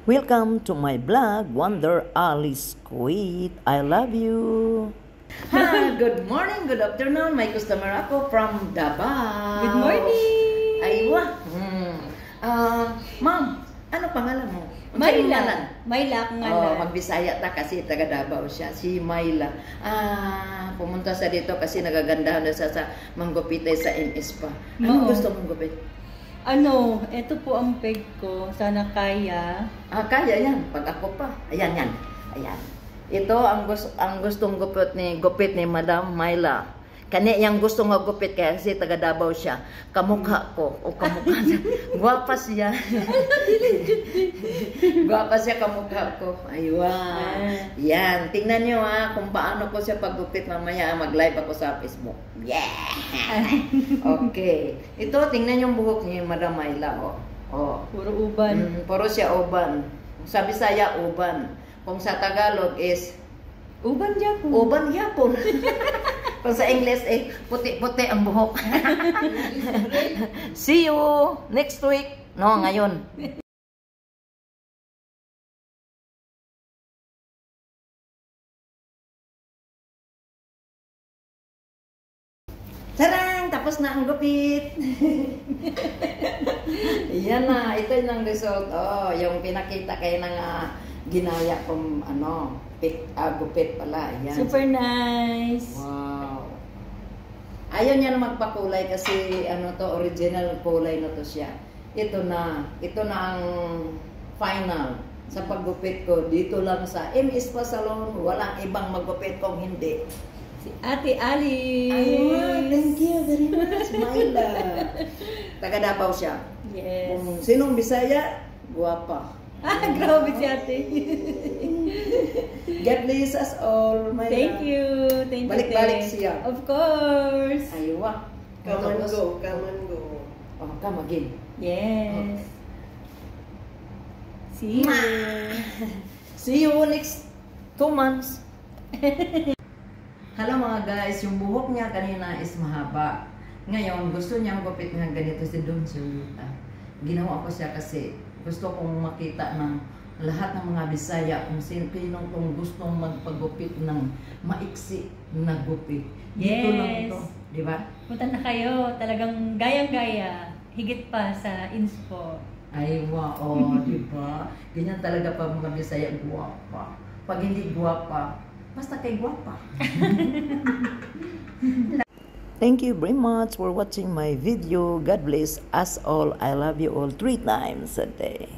Welcome to my vlog, Wonder Alice Kuwait. I love you. Ha, good morning, good afternoon. May customer ako from Davao. Good morning! Aywa. Ma'am, ano pangalan mo? Mayla. Mayla akong ngalan. Magbisaya ta kasi taga Davao siya. Si Mayla. Pumunta sa dito kasi nagagandahan na sa manggupitay sa NS pa. Anong gusto mong gupit? Ito po ang peg ko. Sana kaya. Kaya yan. Pag ako pa. Ayan. Ito ang gustong gupit ni Madam Mayla. Kani yang gusto nga gupit kasi taga Davao siya. Kamukha ko o kamukha niya. Guwapa siya. Guwapa siya kamukha ko. Aywa. Yan. Tingnan niyo kung paano ko siya paggupit mamaya. Mag-live ako sa Facebook. Yeah! Okay. Ito, tingnan yung buhok ni Madam Mayla. Puro uban. Puro siya uban. Sa Bisaya, uban. Kung sa Tagalog is Uban yapon. Uban yapon. Kung sa English puti-puti ang buhok. See you next week. No, ngayon. Tarang! Tapos na ang gupit. Yan na. Ito yung result. Yung pinakita kayo ng ginaya kong gupit pala. Yan. Super nice. Wow. Ayaw niya na magpakulay kasi original kulay na to siya. Ito na ang final sa paggupit ko. Dito lang sa MS Pa Salon. Walang ibang maggupit kung hindi. Si Ate Alice. Ayun, thank you very much, Mayla. Taga Davao siya. Yes. Kung sinong Bisaya, guwapa. Grabe si Ate. God bless us all, Mayla. Thank you. Balik-balik siya. Of course. Aywa. Come and go. Come again. Yes. See you. See you next 2 months. Hello mga guys, yung buhok niya kanina is mahaba. Ngayon, gusto niya gupit nga ganito si Don Julita. Ginawa ko siya kasi gusto kong makita ng lahat ng mga Bisaya kung sinong gustong magpagupit ng maiksi na gupit. Dito lang ito, di ba? Punta na kayo. Talagang gayang-gaya. Higit pa sa Inspo. Ay, wow, di ba? Ganyan talaga pa mga Bisaya, guwapa. Pag hindi guwapa, basta kay guwapa. Thank you very much for watching my video. God bless us all. I love you all 3 times a day.